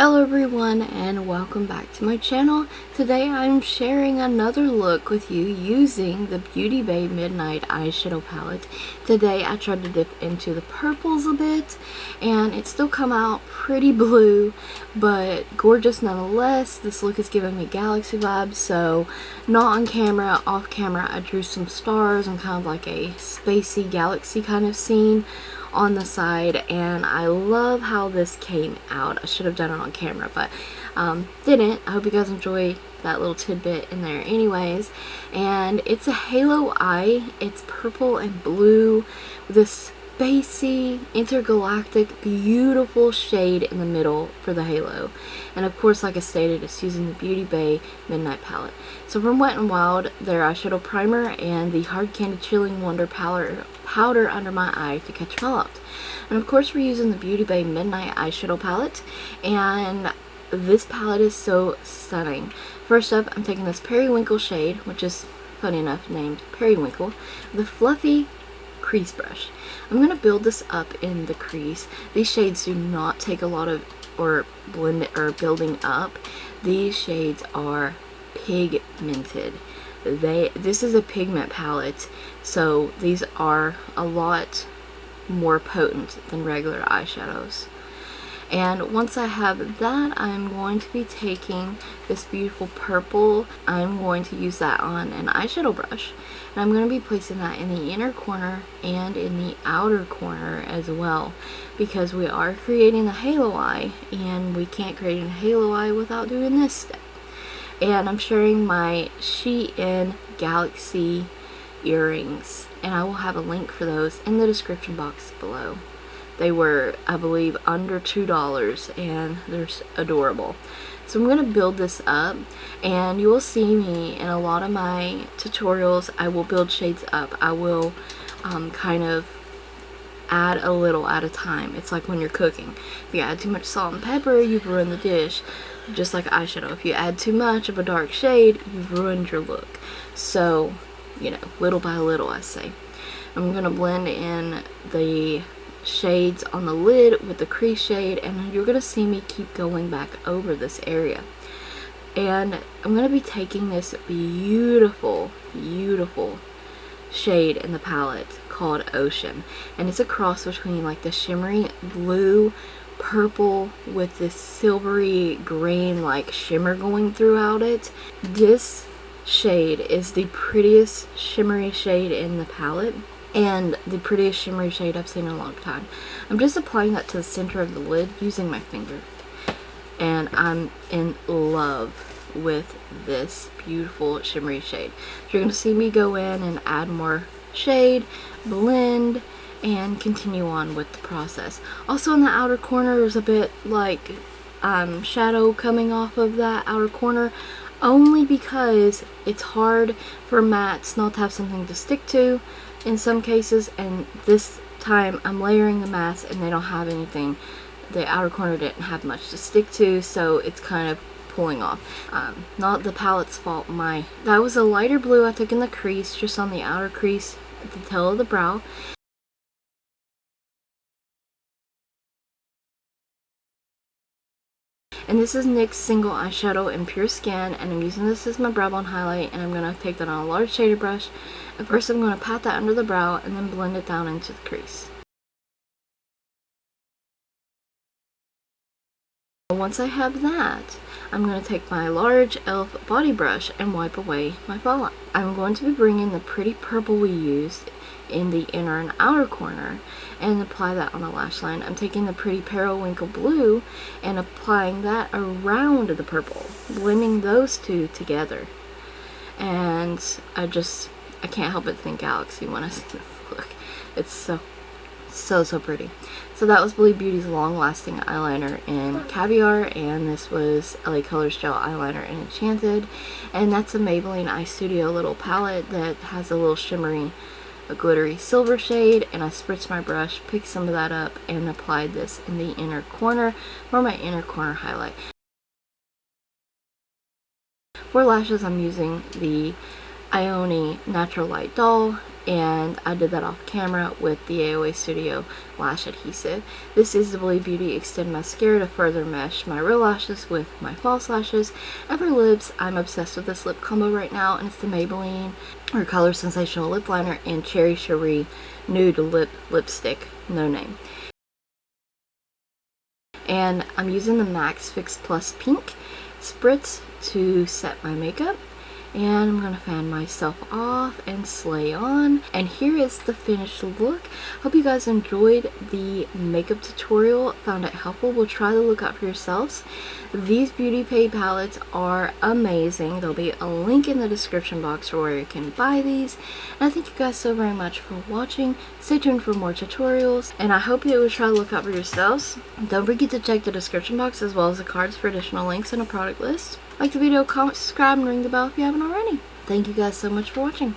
Hello everyone and welcome back to my channel. Today I'm sharing another look with you using the BeautyBay Midnight Eyeshadow Palette. Today I tried to dip into the purples a bit and it still come out pretty blue but gorgeous nonetheless. This look is giving me galaxy vibes, so not on camera, off camera I drew some stars and kind of like a spacey galaxy kind of scene on the side, and I love how this came out. I should have done it on camera but didn't. I hope you guys enjoy that little tidbit in there anyways. And it's a halo eye. It's purple and blue with this spacey intergalactic beautiful shade in the middle for the halo, and of course, like I stated, it's using the BeautyBay Midnight palette. So from WetnWild, their eyeshadow primer and the Hard Candy Chilling Wonder powder under my eye to catch fallout. And of course we're using the BeautyBay Midnight eyeshadow palette, and this palette is so stunning. First up, I'm taking this Periwinkle shade, which is funny enough named Periwinkle, the fluffy crease brush. I'm going to build this up in the crease. These shades do not take a lot of building up. These shades are pigmented. This is a pigment palette, so these are a lot more potent than regular eyeshadows. And once I have that, I'm going to be taking this beautiful purple. I'm going to use that on an eyeshadow brush, and I'm going to be placing that in the inner corner and in the outer corner as well, because we are creating a halo eye and we can't create a halo eye without doing this step. And I'm sharing my Shein Galaxy earrings, and I will have a link for those in the description box below. They were, I believe, under $2 and they're adorable. So I'm going to build this up, and you will see me in a lot of my tutorials. I will build shades up. I will kind of add a little at a time. It's like when you're cooking. If you add too much salt and pepper, you've ruined the dish. Just like eyeshadow, if you add too much of a dark shade, you've ruined your look. So, you know, little by little, I say. I'm going to blend in the shades on the lid with the crease shade, and you're going to see me keep going back over this area. And I'm going to be taking this beautiful shade in the palette called Ocean, and it's a cross between like the shimmery blue purple with this silvery green like shimmer going throughout it. This shade is the prettiest shimmery shade in the palette and the prettiest shimmery shade I've seen in a long time. I'm just applying that to the center of the lid using my finger, and I'm in love with this beautiful shimmery shade. So you're going to see me go in and add more shade, blend, and continue on with the process. Also in the outer corner there's a bit like shadow coming off of that outer corner, only because it's hard for mattes not to have something to stick to in some cases, and this time I'm layering the mattes and they don't have anything. The outer corner didn't have much to stick to, so it's kind of pulling off. Not the palette's fault. That was a lighter blue I took in the crease, just on the outer crease at the tail of the brow. And this is NYX's Single Eyeshadow in Pure Skin, and I'm using this as my brow bone highlight, and I'm going to take that on a large shader brush. And first I'm going to pat that under the brow and then blend it down into the crease. Once I have that, I'm going to take my large e.l.f. body brush and wipe away my fallout. I'm going to be bringing the pretty purple we used in the inner and outer corner and apply that on the lash line. I'm taking the pretty Periwinkle blue and applying that around the purple, blending those two together. And I can't help but think galaxy when I see this look. It's so pretty. So that was Believe Beauty's Long Lasting Eyeliner in Caviar, and this was LaColors Gel Eyeliner in Enchanted. And that's a Maybelline Eyestudio little palette that has a little shimmery, a glittery silver shade, and I spritzed my brush, picked some of that up, and applied this in the inner corner for my inner corner highlight. For lashes, I'm using the Ioni Natural Light Doll, and I did that off camera with the Eyestudio Lash Adhesive. This is the Believe Beauty Extend Mascara to further mesh my real lashes with my false lashes. And for lips, I'm obsessed with this lip combo right now, and it's the Maybelline or Colorsensation Lipliner and Cherry Cherie Nude Lipstick, no name. And I'm using the Max Fix Plus Pink Spritz to set my makeup. And I'm going to fan myself off and slay on. And here is the finished look. Hope you guys enjoyed the makeup tutorial, found it helpful. We'll try the look out for yourselves. These BeautyBay palettes are amazing. There'll be a link in the description box for where you can buy these. And I thank you guys so very much for watching. Stay tuned for more tutorials. And I hope you will try to look out for yourselves. Don't forget to check the description box as well as the cards for additional links and a product list. Like the video, comment, subscribe, and ring the bell if you haven't already. Thank you guys so much for watching.